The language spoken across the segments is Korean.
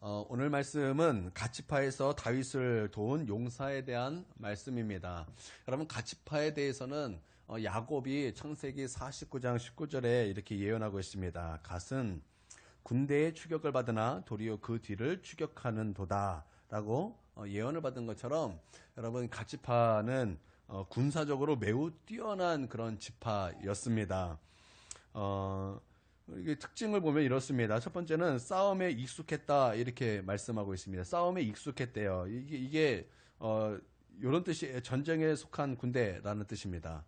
오늘 말씀은 갓지파에서 다윗을 도운 용사에 대한 말씀입니다. 여러분, 갓지파에 대해서는 야곱이 창세기 49장 19절에 이렇게 예언하고 있습니다. 갓은 군대의 추격을 받으나 도리어 그 뒤를 추격하는 도다라고 예언을 받은 것처럼, 여러분, 갓지파는 군사적으로 매우 뛰어난 그런 지파였습니다. 이게 특징을 보면 이렇습니다. 첫 번째는 싸움에 익숙했다, 이렇게 말씀하고 있습니다. 싸움에 익숙했대요. 이게 이런 뜻이 전쟁에 속한 군대라는 뜻입니다.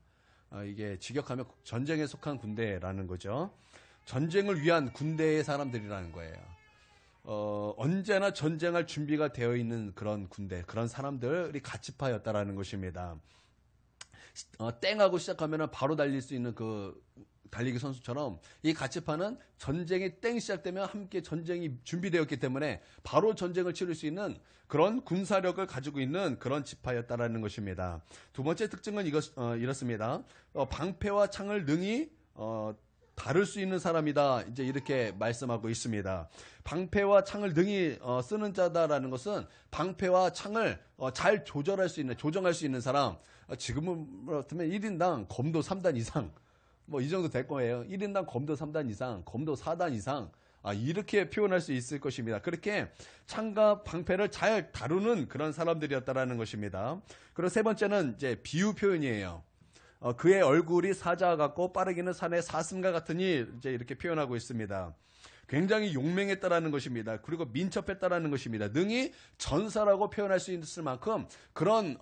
이게 직역하면 전쟁에 속한 군대라는 거죠. 전쟁을 위한 군대의 사람들이라는 거예요. 언제나 전쟁할 준비가 되어 있는 그런 군대, 그런 사람들이 갓지파였다라는 것입니다. 땡하고 시작하면 바로 달릴 수 있는 그 달리기 선수처럼, 이 갓지파는 전쟁이 땡 시작되면 함께 전쟁이 준비되었기 때문에 바로 전쟁을 치를 수 있는 그런 군사력을 가지고 있는 그런 지파였다라는 것입니다. 두 번째 특징은 이렇습니다. 방패와 창을 능히 다룰 수 있는 사람이다, 이제 이렇게 말씀하고 있습니다. 방패와 창을 능히 쓰는 자다라는 것은 방패와 창을 잘 조정할 수 있는 사람. 지금은 그렇다면 1인당 검도 3단 이상, 이 정도 될 거예요. 1인당 검도 3단 이상, 검도 4단 이상, 이렇게 표현할 수 있을 것입니다. 그렇게 창과 방패를 잘 다루는 그런 사람들이었다라는 것입니다. 그리고 세 번째는 이제 비유 표현이에요. 그의 얼굴이 사자와 같고 빠르기는 산의 사슴과 같으니, 이제 이렇게 표현하고 있습니다. 굉장히 용맹했다라는 것입니다. 그리고 민첩했다라는 것입니다. 능히 전사라고 표현할 수 있을 만큼 그런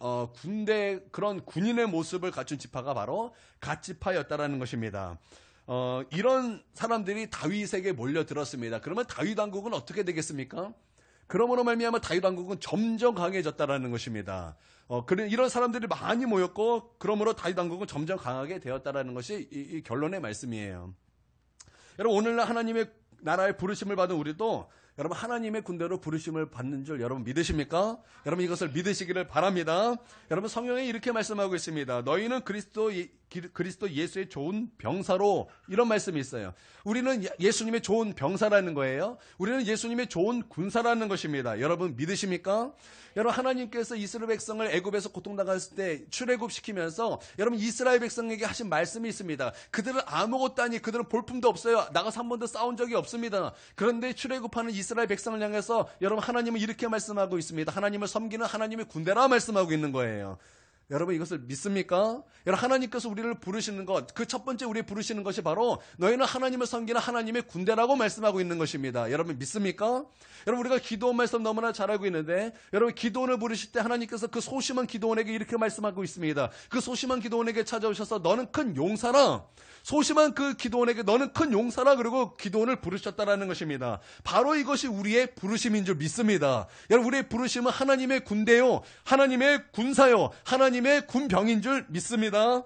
그런 군인의 모습을 갖춘 지파가 바로 갓지파였다라는 것입니다. 이런 사람들이 다윗에게 몰려들었습니다. 그러면 다윗 왕국은 어떻게 되겠습니까? 그러므로 말미암아 다윗 왕국은 점점 강해졌다라는 것입니다. 이런 사람들이 많이 모였고, 그러므로 다윗 왕국은 점점 강하게 되었다라는 것이 이 결론의 말씀이에요. 여러분, 오늘날 하나님의 나라의 부르심을 받은 우리도 여러분 하나님의 군대로 부르심을 받는 줄 여러분 믿으십니까? 여러분 이것을 믿으시기를 바랍니다. 여러분 성경에 이렇게 말씀하고 있습니다. 너희는 그리스도 예수의 좋은 병사로, 이런 말씀이 있어요. 우리는 예수님의 좋은 병사라는 거예요. 우리는 예수님의 좋은 군사라는 것입니다. 여러분 믿으십니까? 여러분 하나님께서 이스라엘 백성을 애굽에서 고통당했을 때 출애굽시키면서 여러분 이스라엘 백성에게 하신 말씀이 있습니다. 그들은 아무것도 아니, 그들은 볼품도 없어요. 나가서 한 번도 싸운 적이 없습니다. 그런데 출애굽하는 이스라엘 백성을 향해서 여러분 하나님은 이렇게 말씀하고 있습니다. 하나님을 섬기는 하나님의 군대라 말씀하고 있는 거예요. 여러분 이것을 믿습니까? 여러분 하나님께서 우리를 부르시는 것, 그 첫 번째 우리 부르시는 것이 바로 너희는 하나님을 섬기는 하나님의 군대라고 말씀하고 있는 것입니다. 여러분 믿습니까? 여러분 우리가 기도원 말씀 너무나 잘 알고 있는데, 여러분 기도원을 부르실 때 하나님께서 그 소심한 기도원에게 이렇게 말씀하고 있습니다. 그 소심한 기도원에게 찾아오셔서 너는 큰 용사라, 소심한 그 기도원에게 너는 큰 용사라, 그리고 기도원을 부르셨다라는 것입니다. 바로 이것이 우리의 부르심인 줄 믿습니다. 여러분 우리의 부르심은 하나님의 군대요, 하나님의 군사요, 하나님의 군병인 줄 믿습니다.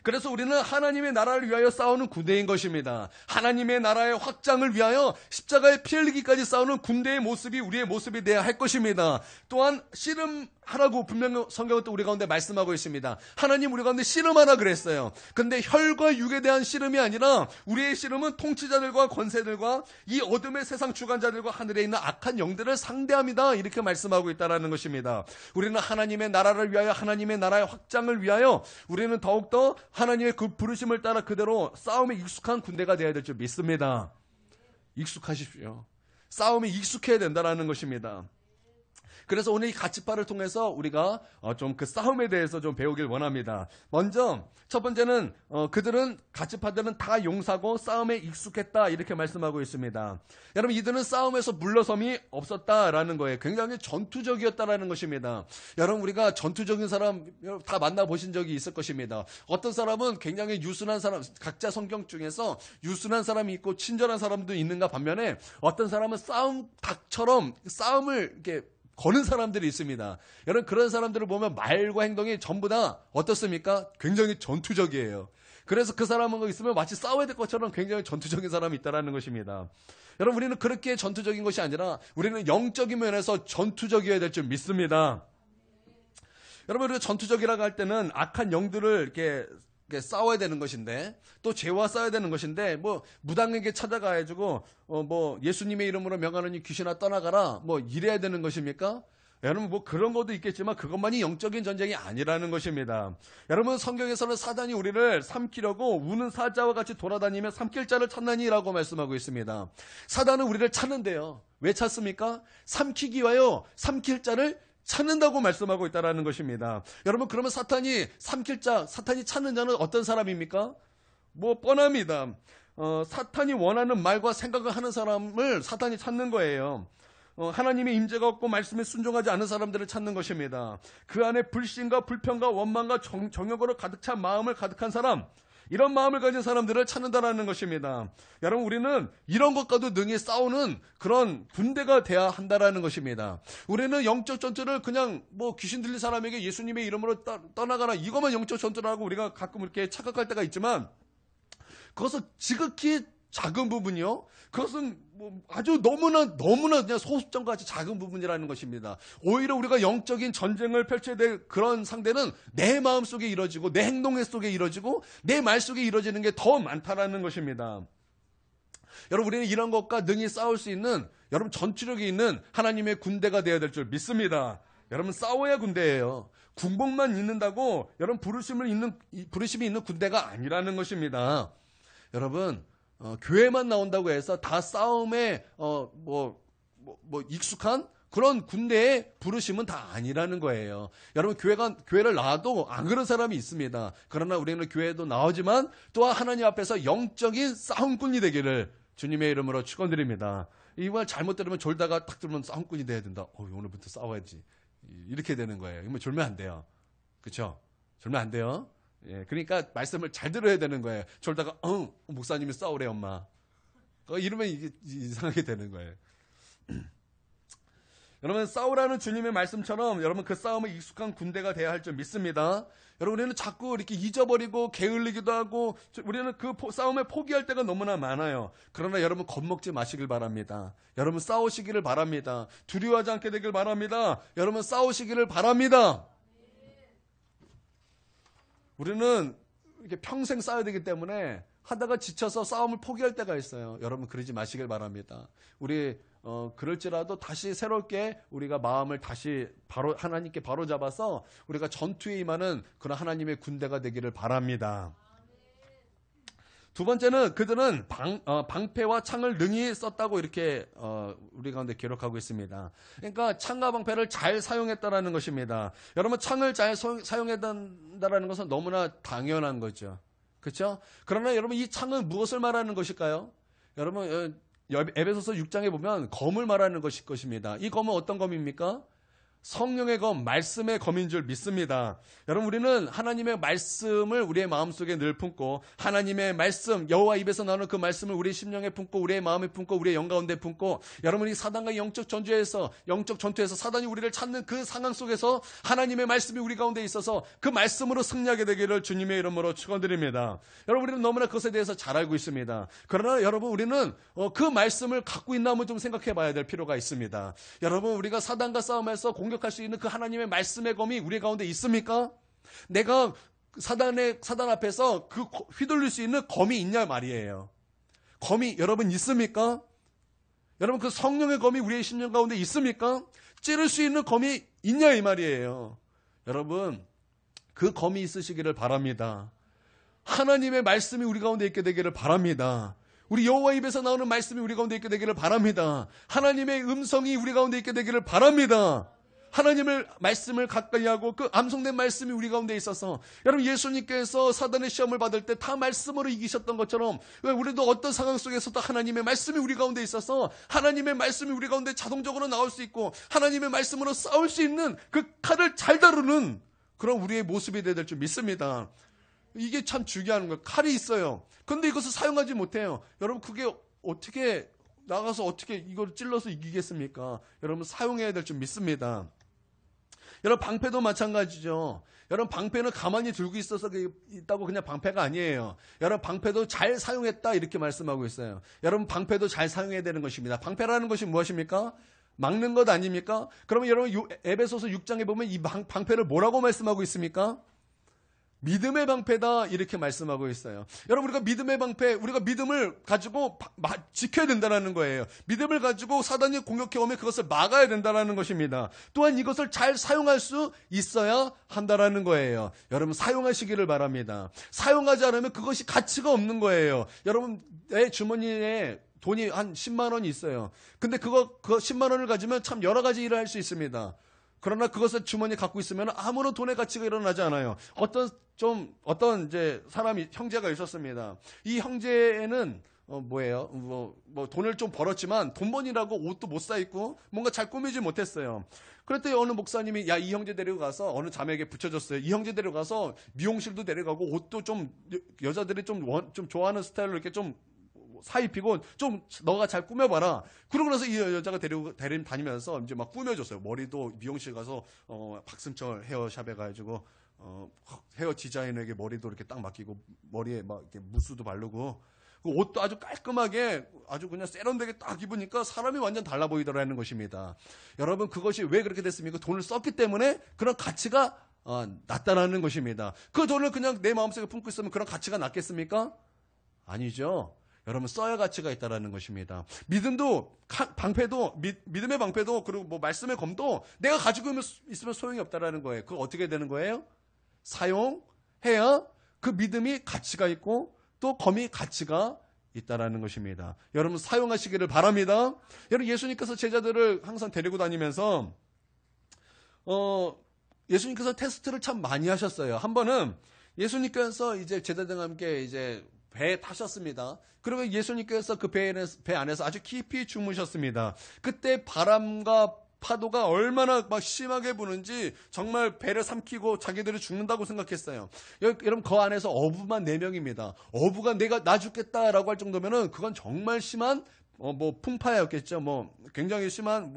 그래서 우리는 하나님의 나라를 위하여 싸우는 군대인 것입니다. 하나님의 나라의 확장을 위하여 십자가에 피 흘리기까지 싸우는 군대의 모습이 우리의 모습이 되어야 할 것입니다. 또한 씨름하라고 분명히 성경은 또 우리 가운데 말씀하고 있습니다. 하나님 우리 가운데 씨름하라 그랬어요. 근데 혈과 육에 대한 씨름이 아니라 우리의 씨름은 통치자들과 권세들과 이 어둠의 세상 주관자들과 하늘에 있는 악한 영들을 상대합니다. 이렇게 말씀하고 있다는 것입니다. 우리는 하나님의 나라를 위하여, 하나님의 나라의 확장을 위하여 우리는 더욱더 하나님의 그 부르심을 따라 그대로 싸움에 익숙한 군대가 되어야 될 줄 믿습니다. 익숙하십시오. 싸움에 익숙해야 된다는 것입니다. 그래서 오늘 이 갓지파를 통해서 우리가 좀 그 싸움에 대해서 좀 배우길 원합니다. 먼저 첫 번째는 갓지파들은 다 용사고 싸움에 익숙했다, 이렇게 말씀하고 있습니다. 여러분 이들은 싸움에서 물러섬이 없었다라는 거예요. 굉장히 전투적이었다라는 것입니다. 여러분 우리가 전투적인 사람 다 만나보신 적이 있을 것입니다. 어떤 사람은 굉장히 유순한 사람, 각자 성경 중에서 유순한 사람이 있고 친절한 사람도 있는가 반면에, 어떤 사람은 싸움 닭처럼 싸움을 이렇게 거는 사람들이 있습니다. 여러분 그런 사람들을 보면 말과 행동이 전부 다 어떻습니까? 굉장히 전투적이에요. 그래서 그 사람하고 있으면 마치 싸워야 될 것처럼 굉장히 전투적인 사람이 있다는 것입니다. 여러분 우리는 그렇게 전투적인 것이 아니라 우리는 영적인 면에서 전투적이어야 될 줄 믿습니다. 여러분 우리가 전투적이라고 할 때는 악한 영들을 이렇게 싸워야 되는 것인데, 또 죄와 싸워야 되는 것인데, 뭐 무당에게 찾아가가지고 뭐 예수님의 이름으로 명하노니 귀신아 떠나가라, 뭐 이래야 되는 것입니까? 여러분, 뭐 그런 것도 있겠지만 그것만이 영적인 전쟁이 아니라는 것입니다. 여러분, 성경에서는 사단이 우리를 삼키려고 우는 사자와 같이 돌아다니며 삼킬 자를 찾나니라고 말씀하고 있습니다. 사단은 우리를 찾는데요. 왜 찾습니까? 삼키기 위하여 삼킬 자를 찾는다고 말씀하고 있다는 것입니다. 여러분, 그러면 사탄이 찾는 자는 어떤 사람입니까? 뭐 뻔합니다. 사탄이 원하는 말과 생각을 하는 사람을 사탄이 찾는 거예요. 하나님의 임재가 없고 말씀에 순종하지 않은 사람들을 찾는 것입니다. 그 안에 불신과 불평과 원망과 정욕으로 가득 찬 마음을 가득한 사람, 이런 마음을 가진 사람들을 찾는다라는 것입니다. 여러분, 우리는 이런 것과도 능히 싸우는 그런 군대가 돼야 한다라는 것입니다. 우리는 영적 전투를 그냥 뭐 귀신 들린 사람에게 예수님의 이름으로 떠나가라, 이것만 영적 전투라고 우리가 가끔 이렇게 착각할 때가 있지만, 그것은 지극히 작은 부분이요. 그것은 뭐 아주 너무나 그냥 소수점같이 작은 부분이라는 것입니다. 오히려 우리가 영적인 전쟁을 펼쳐야 될 그런 상대는 내 마음 속에 이루어지고 내 행동 속에 이루어지고 내 말 속에 이루어지는 게 더 많다라는 것입니다. 여러분, 우리는 이런 것과 능히 싸울 수 있는, 여러분, 전투력이 있는 하나님의 군대가 되어야 될 줄 믿습니다. 여러분, 싸워야 군대예요. 군복만 있는다고 여러분 부르심이 있는 군대가 아니라는 것입니다. 여러분, 교회만 나온다고 해서 다 싸움에 익숙한 그런 군대의 부르심은 다 아니라는 거예요. 여러분, 교회를 나와도 안 그런 사람이 있습니다. 그러나 우리는 교회도 나오지만 또한 하나님 앞에서 영적인 싸움꾼이 되기를 주님의 이름으로 축원드립니다. 이 말 잘못 들으면 졸다가 탁 들으면 싸움꾼이 돼야 된다. 오늘부터 싸워야지. 이렇게 되는 거예요. 이러면 졸면 안 돼요. 그렇죠? 졸면 안 돼요. 예, 그러니까 말씀을 잘 들어야 되는 거예요. 졸다가 목사님이 싸우래 엄마. 이러면 이게 이상하게 되는 거예요. 여러분, 싸우라는 주님의 말씀처럼 여러분 그 싸움에 익숙한 군대가 돼야 할 줄 믿습니다. 여러분, 우리는 자꾸 이렇게 잊어버리고 게을리기도 하고 우리는 그 싸움에 포기할 때가 너무나 많아요. 그러나 여러분, 겁먹지 마시길 바랍니다. 여러분, 싸우시기를 바랍니다. 두려워하지 않게 되길 바랍니다. 여러분, 싸우시기를 바랍니다. 우리는 이렇게 평생 싸워야 되기 때문에 하다가 지쳐서 싸움을 포기할 때가 있어요. 여러분, 그러지 마시길 바랍니다. 우리 그럴지라도 다시 새롭게 우리가 마음을 다시 하나님께 바로 잡아서 우리가 전투에 임하는 그런 하나님의 군대가 되기를 바랍니다. 두 번째는 그들은 방패와 창을 능히 썼다고 이렇게 우리 가운데 기록하고 있습니다. 그러니까 창과 방패를 잘 사용했다라는 것입니다. 여러분, 창을 잘 사용했다라는 것은 너무나 당연한 거죠. 그렇죠? 그러나 여러분, 이 창은 무엇을 말하는 것일까요? 여러분, 에베소서 6장에 보면 검을 말하는 것입니다. 이 검은 어떤 검입니까? 성령의 검, 말씀의 검인 줄 믿습니다. 여러분, 우리는 하나님의 말씀을 우리의 마음속에 늘 품고 하나님의 말씀, 여호와 입에서 나오는 그 말씀을 우리의 심령에 품고 우리의 마음에 품고 우리의 영 가운데 품고, 여러분이 사단과 영적 전투에서 사단이 우리를 찾는 그 상황 속에서 하나님의 말씀이 우리 가운데 있어서 그 말씀으로 승리하게 되기를 주님의 이름으로 축원드립니다. 여러분, 우리는 너무나 그것에 대해서 잘 알고 있습니다. 그러나 여러분, 우리는 그 말씀을 갖고 있나 한번 좀 생각해 봐야 될 필요가 있습니다. 여러분, 우리가 사단과 싸움에서 공격할 수 있는 그 하나님의 말씀의 검이 우리 가운데 있습니까? 내가 사단 앞에서 그 휘둘릴 수 있는 검이 있냐 말이에요. 검이 여러분 있습니까? 여러분, 그 성령의 검이 우리의 심령 가운데 있습니까? 찌를 수 있는 검이 있냐 이 말이에요. 여러분, 그 검이 있으시기를 바랍니다. 하나님의 말씀이 우리 가운데 있게 되기를 바랍니다. 우리 여호와 입에서 나오는 말씀이 우리 가운데 있게 되기를 바랍니다. 하나님의 음성이 우리 가운데 있게 되기를 바랍니다. 하나님의 말씀을 가까이 하고 그 암송된 말씀이 우리 가운데 있어서, 여러분, 예수님께서 사단의 시험을 받을 때 다 말씀으로 이기셨던 것처럼 우리도 어떤 상황 속에서도 하나님의 말씀이 우리 가운데 있어서 하나님의 말씀이 우리 가운데 자동적으로 나올 수 있고 하나님의 말씀으로 싸울 수 있는 그 칼을 잘 다루는 그런 우리의 모습이 되어야 될 줄 믿습니다. 이게 참 중요한 거예요. 칼이 있어요. 그런데 이것을 사용하지 못해요. 여러분, 그게 어떻게 나가서 어떻게 이걸 찔러서 이기겠습니까? 여러분, 사용해야 될 줄 믿습니다. 여러분, 방패도 마찬가지죠. 여러분, 방패는 가만히 들고 있다고 그냥 방패가 아니에요. 여러분, 방패도 잘 사용했다 이렇게 말씀하고 있어요. 여러분, 방패도 잘 사용해야 되는 것입니다. 방패라는 것이 무엇입니까? 막는 것 아닙니까? 그러면 여러분, 에베소서 6장에 보면 이 방패를 뭐라고 말씀하고 있습니까? 믿음의 방패다 이렇게 말씀하고 있어요. 여러분 우리가 믿음의 방패, 우리가 믿음을 가지고 지켜야 된다는 거예요. 믿음을 가지고 사단이 공격해 오면 그것을 막아야 된다는 것입니다. 또한 이것을 잘 사용할 수 있어야 한다는 거예요. 여러분 사용하시기를 바랍니다. 사용하지 않으면 그것이 가치가 없는 거예요. 여러분 내 주머니에 돈이 한 10만 원이 있어요. 근데 그거 10만 원을 가지면 참 여러 가지 일을 할 수 있습니다. 그러나 그것을 주머니에 갖고 있으면 아무런 돈의 가치가 일어나지 않아요. 어떤 이제 사람이 형제가 있었습니다. 이 형제는 뭐예요? 돈을 좀 벌었지만 돈 번이라고 옷도 못 사 입고 뭔가 잘 꾸미지 못했어요. 그랬더니 어느 목사님이 이 형제 데리고 가서 어느 자매에게 붙여줬어요. 이 형제 데리고 가서 미용실도 데려가고 옷도 좀 여자들이 좀 좋아하는 스타일로 이렇게 좀 사입히고 좀 너가 잘 꾸며봐라. 그러고 나서 이 여자가 데리고 다니면서 이제 막 꾸며줬어요. 머리도 미용실 가서 박승철 헤어샵에 가지고 헤어 디자이너에게 머리도 이렇게 딱 맡기고 머리에 막 이렇게 무스도 바르고 그 옷도 아주 깔끔하게 아주 그냥 세련되게 딱 입으니까 사람이 완전 달라 보이더라는 것입니다. 여러분 그것이 왜 그렇게 됐습니까? 돈을 썼기 때문에 그런 가치가 낮다라는 것입니다. 그 돈을 그냥 내 마음속에 품고 있으면 그런 가치가 낮겠습니까? 아니죠. 여러분 써야 가치가 있다라는 것입니다. 믿음도 방패도 믿음의 방패도 그리고 뭐 말씀의 검도 내가 가지고 있으면 소용이 없다라는 거예요. 그거 어떻게 되는 거예요? 사용해야 그 믿음이 가치가 있고 또 검이 가치가 있다라는 것입니다. 여러분 사용하시기를 바랍니다. 여러분 예수님께서 제자들을 항상 데리고 다니면서 예수님께서 테스트를 참 많이 하셨어요. 한 번은 예수님께서 이제 제자들과 함께 이제 배에 타셨습니다. 그리고 예수님께서 그 배 안에서 아주 깊이 주무셨습니다. 그때 바람과 파도가 얼마나 막 심하게 부는지 정말 배를 삼키고 자기들이 죽는다고 생각했어요. 여러분 그 안에서 어부만 4명입니다. 어부가 나 죽겠다라고 할 정도면은 그건 정말 심한 풍파였겠죠. 굉장히 심한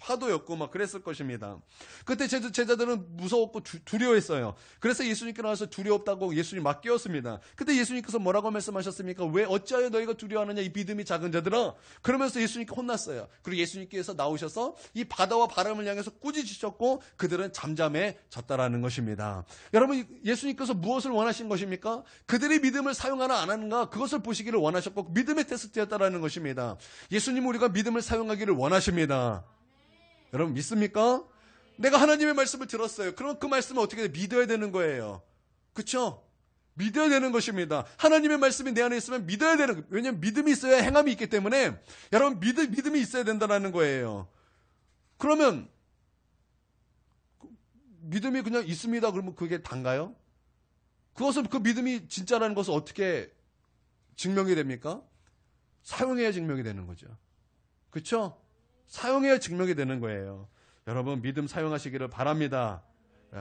파도였고 막 그랬을 것입니다. 그때 제자들은 무서웠고 두려워했어요. 그래서 예수님께 나와서 두려웠다고 예수님 맡겼습니다. 그때 예수님께서 뭐라고 말씀하셨습니까? 왜 어찌하여 너희가 두려워하느냐 이 믿음이 작은 자들아. 그러면서 예수님께 혼났어요. 그리고 예수님께서 나오셔서 이 바다와 바람을 향해서 꾸짖으셨고 그들은 잠잠해졌다라는 것입니다. 여러분 예수님께서 무엇을 원하신 것입니까? 그들이 믿음을 사용하나 안 하는가 그것을 보시기를 원하셨고 믿음의 테스트였다라는 것입니다. 예수님은 우리가 믿음을 사용하기를 원하십니다. 여러분 믿습니까? 내가 하나님의 말씀을 들었어요. 그럼 그 말씀을 어떻게 믿어야 되는 거예요. 그렇죠? 믿어야 되는 것입니다. 하나님의 말씀이 내 안에 있으면 믿어야 되는 거예요. 왜냐하면 믿음이 있어야 행함이 있기 때문에 여러분 믿음이 있어야 된다는 거예요. 그러면 믿음이 그냥 있습니다. 그러면 그게 단가요? 그것은 그 믿음이 진짜라는 것을 어떻게 증명이 됩니까? 사용해야 증명이 되는 거죠. 그렇죠? 사용해야 증명이 되는 거예요. 여러분 믿음 사용하시기를 바랍니다.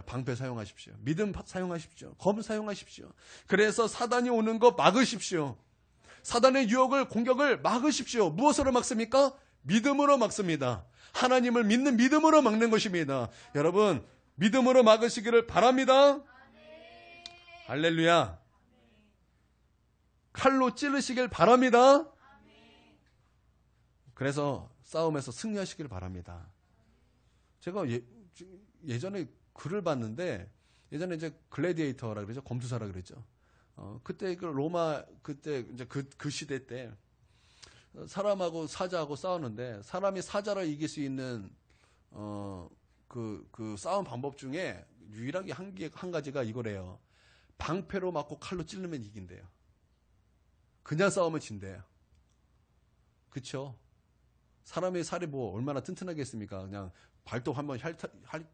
방패 사용하십시오. 믿음 사용하십시오. 검 사용하십시오. 그래서 사단이 오는 거 막으십시오. 사단의 유혹을 공격을 막으십시오. 무엇으로 막습니까? 믿음으로 막습니다. 하나님을 믿는 믿음으로 막는 것입니다. 여러분 믿음으로 막으시기를 바랍니다. 할렐루야. 칼로 찌르시길 바랍니다. 그래서 싸움에서 승리하시길 바랍니다. 제가 예전에 글을 봤는데 예전에 이제 글래디에이터라 그러죠. 검투사라 그랬죠. 그때 그 로마 그때 이제 그 시대 때 사람하고 사자하고 싸우는데 사람이 사자를 이길 수 있는 그 싸움 방법 중에 유일하게 한 가지가 이거래요. 방패로 맞고 칼로 찌르면 이긴대요. 그냥 싸우면 진대요. 그렇죠? 사람의 살이 얼마나 튼튼하겠습니까? 그냥 발톱 한번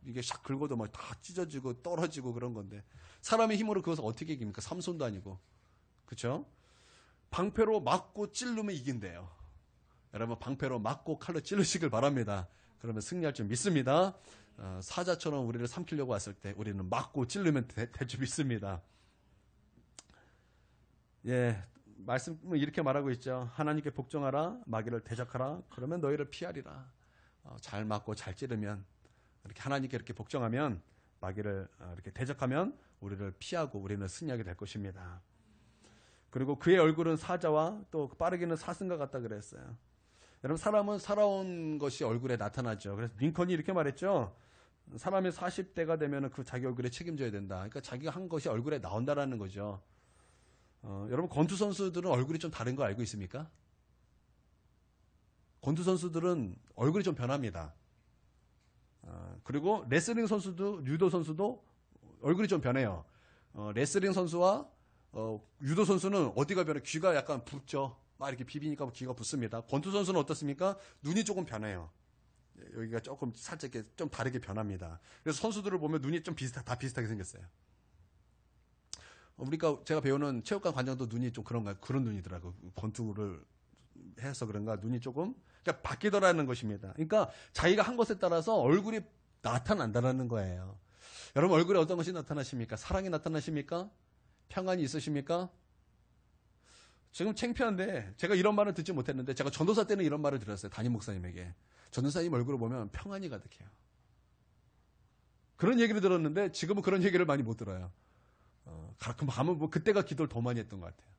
이게 샥 긁어도 막 다 찢어지고 떨어지고 그런 건데 사람의 힘으로 그것을 어떻게 이깁니까? 삼손도 아니고. 그렇죠? 방패로 맞고 찌르면 이긴대요. 여러분 방패로 맞고 칼로 찌르시길 바랍니다. 그러면 승리할 줄 믿습니다. 사자처럼 우리를 삼키려고 왔을 때 우리는 맞고 찌르면 될 줄 믿습니다. 예. 말씀은 이렇게 말하고 있죠. 하나님께 복종하라, 마귀를 대적하라. 그러면 너희를 피하리라. 잘 맞고 잘 찌르면 이렇게 하나님께 이렇게 복종하면 마귀를 이렇게 대적하면 우리를 피하고 우리는 승리하게 될 것입니다. 그리고 그의 얼굴은 사자와 또 빠르게는 사슴과 같다 그랬어요. 여러분 사람은 살아온 것이 얼굴에 나타나죠. 그래서 링컨이 이렇게 말했죠. 사람이 40대가 되면 그 자기 얼굴에 책임져야 된다. 그러니까 자기가 한 것이 얼굴에 나온다라는 거죠. 여러분 권투 선수들은 얼굴이 좀 다른 거 알고 있습니까? 권투 선수들은 얼굴이 좀 변합니다. 그리고 레슬링 선수도 유도 선수도 얼굴이 좀 변해요. 레슬링 선수와 유도 선수는 어디가 변해? 귀가 약간 붓죠. 막 이렇게 비비니까 귀가 붓습니다. 권투 선수는 어떻습니까? 눈이 조금 변해요. 여기가 조금 살짝 이렇게 좀 다르게 변합니다. 그래서 선수들을 보면 눈이 좀 다 비슷하게 생겼어요. 제가 배우는 체육관 관장도 눈이 좀 그런 눈이더라고요. 권투를 해서 그런가 눈이 조금 그러니까 바뀌더라는 것입니다. 그러니까 자기가 한 것에 따라서 얼굴이 나타난다는 거예요. 여러분 얼굴에 어떤 것이 나타나십니까? 사랑이 나타나십니까? 평안이 있으십니까? 지금 창피한데 제가 이런 말을 듣지 못했는데 제가 전도사 때는 이런 말을 들었어요. 담임 목사님에게. 전도사님 얼굴을 보면 평안이 가득해요. 그런 얘기를 들었는데 지금은 그런 얘기를 많이 못 들어요. 가끔 가면 그때가 기도를 더 많이 했던 것 같아요.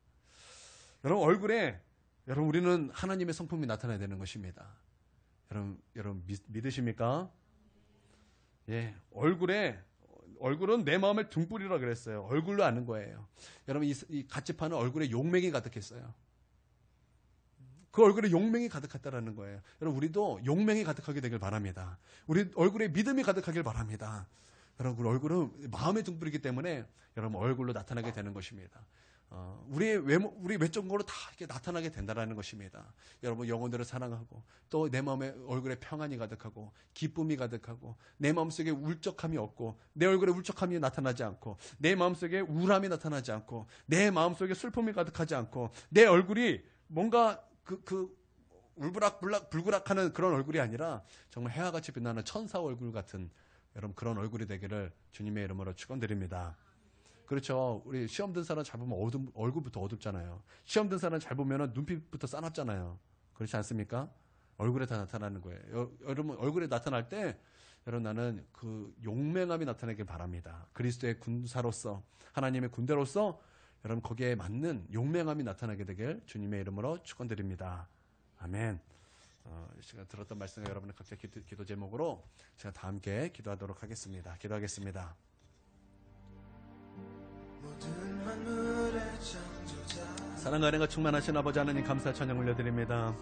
여러분 우리는 하나님의 성품이 나타나야 되는 것입니다. 여러분 믿으십니까? 예, 얼굴은 내 마음의 등불이라 그랬어요. 얼굴로 아는 거예요. 여러분 이 가치파는 얼굴에 용맹이 가득했어요. 그 얼굴에 용맹이 가득했다라는 거예요. 여러분 우리도 용맹이 가득하게 되길 바랍니다. 우리 얼굴에 믿음이 가득하길 바랍니다. 여러분 얼굴은 마음의 등불이기 때문에 여러분 얼굴로 나타나게 되는 것입니다. 우리 외적으로 다 이렇게 나타나게 된다라는 것입니다. 여러분 영혼들을 사랑하고 또 내 마음에 얼굴에 평안이 가득하고 기쁨이 가득하고 내 마음속에 울적함이 없고 내 얼굴에 울적함이 나타나지 않고 내 마음속에 우울함이 나타나지 않고 내 마음속에 슬픔이 가득하지 않고 내 얼굴이 뭔가 불구락하는 그런 얼굴이 아니라 정말 해와 같이 빛나는 천사 얼굴 같은 여러분 그런 얼굴이 되기를 주님의 이름으로 축원드립니다. 그렇죠. 우리 시험 든 사람 잘 보면 얼굴부터 어둡잖아요. 시험 든 사람 잘 보면 눈빛부터 싸납잖아요. 그렇지 않습니까? 얼굴에 다 나타나는 거예요. 여러분 얼굴에 나타날 때 여러분 나는 그 용맹함이 나타나길 바랍니다. 그리스도의 군사로서 하나님의 군대로서 여러분 거기에 맞는 용맹함이 나타나게 되길 주님의 이름으로 축원드립니다. 아멘. 제가 들었던 말씀을 여러분의 각자 기도 제목으로 제가 다 함께 기도하도록 하겠습니다. 기도하겠습니다. 사랑과 은혜가 충만하신 아버지 하나님 감사 찬양 올려드립니다.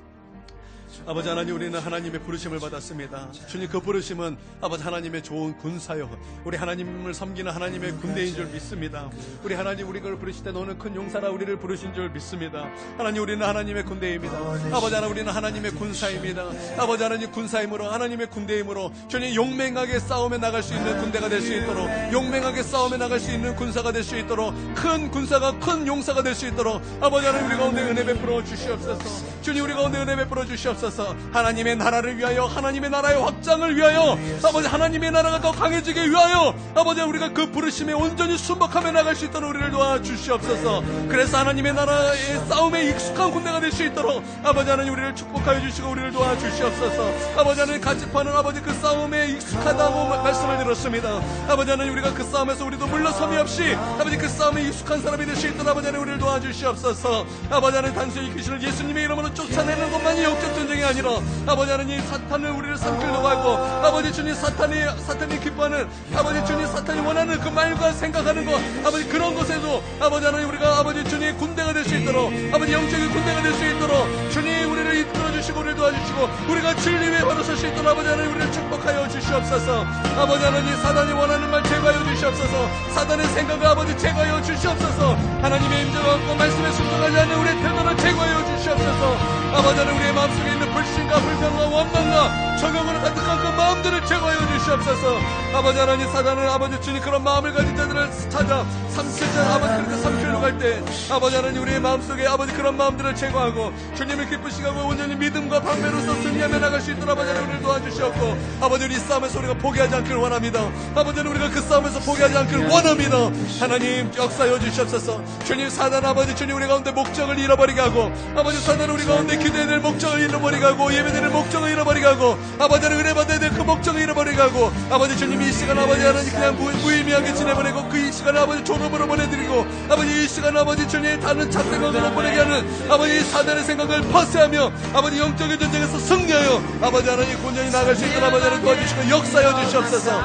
아버지 하나님 우리는 하나님의 부르심을 받았습니다. 주님 그 부르심은 아버지 하나님의 좋은 군사요 우리 하나님을 섬기는 하나님의 군대인 줄 믿습니다. 우리 하나님 우리를 부르실 때 너는 큰 용사라 우리를 부르신 줄 믿습니다. 하나님 우리는 하나님의 군대입니다. 아버지 하나님 우리는 하나님의 군사입니다. 아버지 하나님 군사임으로 하나님의 군대임으로 주님 용맹하게 싸움에 나갈 수 있는 군대가 될 수 있도록 용맹하게 싸움에 나갈 수 있는 군사가 될 수 있도록 큰 군사가 큰 용사가 될 수 있도록 아버지 하나님 우리 가운데 은혜 베풀어 주시옵소서. 주님 우리 가운데 은혜 베풀어 주시옵소서. 하나님의 나라를 위하여 하나님의 나라의 확장을 위하여 아버지 하나님의 나라가 더 강해지게 위하여 아버지 우리가 그 부르심에 온전히 순복하며 나갈 수 있도록 우리를 도와주시옵소서. 그래서 하나님의 나라의 싸움에 익숙한 군대가 될 수 있도록 아버지 하나님 우리를 축복하여 주시고 우리를 도와주시옵소서. 아버지 하나님 같이 파는 아버지 그 싸움에 익숙하다고 말씀을 들었습니다. 아버지 하나님 우리가 그 싸움에서 우리도 물러섬이 없이 아버지 그 싸움에 익숙한 사람이 될 수 있도록 아버지 하나님 우리를 도와주시옵소서. 아버지 하나님 단순히 귀신을 예수님의 이름으로 쫓아내는 것만이 영적 전쟁이 아니라 아버지 하나님 사탄을 우리를 삼키려고 하고 아버지 주님 사탄이 기뻐하는 아버지 주님 사탄이 원하는 그 말과 생각하는 것 아버지 그런 것에도 아버지 하나님 우리가 아버지 주님 군대가 될 수 있도록 아버지 영적인 군대가 될 수 있도록 주님 우리를 이끌어 주시고 우리를 도와주시고 우리가 진리에 바로 설 수 있도록 아버지 하나님 우리를 축복하여 주시옵소서. 아버지 하나님 사단이 원하는 말 제거하여 주시옵소서. 사단의 생각을 아버지 제거하여 주시옵소서. 하나님의 임재가 없고 말씀에 순종하지 않는 우리의 태도를 제거하여 주시옵소서. 아버지 하나님 우리의 마음속에 있는 불신과 불평과 원망과 정욕으로 가득한 그 마음들을 제거하여 주시옵소서. 아버지 하나님 사단은 아버지 주님 그런 마음을 가진 자들을 찾아 삼킬자 아버지 그렇게 삼킬러 갈 때 아버지 하나님 우리의 마음속에 아버지 그런 마음들을 제거하고 주님을 기쁘시게 하고 온전히 믿음과 방패로서 승리하며 나갈 수 있도록 아버지 하나님 우리를 도와주시옵고 아버지 우리 싸움에서 우리가 포기하지 않기를 원합니다. 아버지 하나님 우리가 그 싸움에서 포기하지 않기를 원합니다. 하나님 역사여 주시옵소서. 주님 사단 아버지 주님 우리 가운데 목적을 잃어버리게 하고 아버지 사단 우리 가운데 기도해야 될 목적을 잃어버리게 하고 예배드릴 목적을 잃어버리게 하고 아버지 하나님 은혜 받아야 될 그 목적을 잃어버리게 하고 아버지 주님 이 시간 아버지 하나님 그냥 무의미하게 지내버리고 그 이 시간을 아버지 졸업으로 보내드리고 아버지 이 시간 아버지 주님 다른 잡생각으로 보내게 하는 아버지 사단의 생각을 퍼세하며 아버지 영적인 전쟁에서 승리하여 아버지 하나님 온전히 나갈 수 있도록 아버지 하나님 도와주시고 역사여 주시옵소서.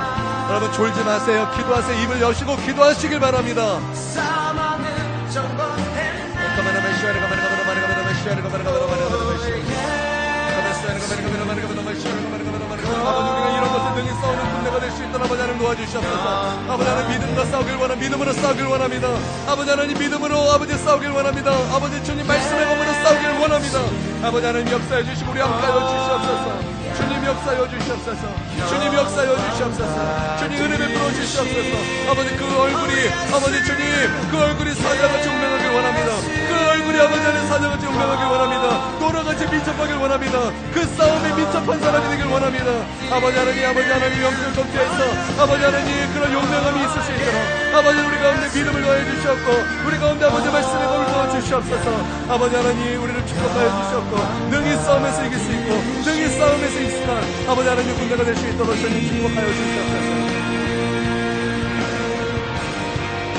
여러분 졸지 마세요. 기도하세요. 입을 여시고 기도하시길 바랍니다. 아버지 우리가 이런 것에 능히 싸우는 군대가 될 수 있도록 아버지 하나님 도와주시옵소서. 아버지 하나님 믿음으로 싸우길 원합니다. 믿음으로 싸우길 원합니다. 아버지 하나님 믿음으로 아버지 싸우길 원합니다. 아버지 주님 말씀의 검으로 싸우길 원합니다. 아버지 하나님 역사해 주시고 우리 함께하여 주시옵소서. 주님 역사여 주시옵소서. 주님 역사여 주시옵소서. 주님 은혜 베풀어 주시옵소서. 아버지 그 얼굴이 아버지 주님 그 얼굴이 사자같이 운명하길 원합니다. 그 얼굴이 아버지 안에 사자같이 운명하길 원합니다. 노라같이 민첩하길 원합니다. 그 싸움에 민첩한 사람이 되길 원합니다. 아버지 하나님 영적 경제에서 아버지 하나님 그런 용맹함이 있을 수 있도록 아버지 우리 가운데 믿음을 더해 주시옵고 우리 가운데 아버지 말씀의 검을 도와 주시옵소서. 아버지 하나님 우리를 축복하여 주시옵고 능히 싸움에서 이길 수 있고 능히 싸움에서 있으나 아버지 하나님 군대가 될 수 있도록 주님 축복하여 주시옵소서.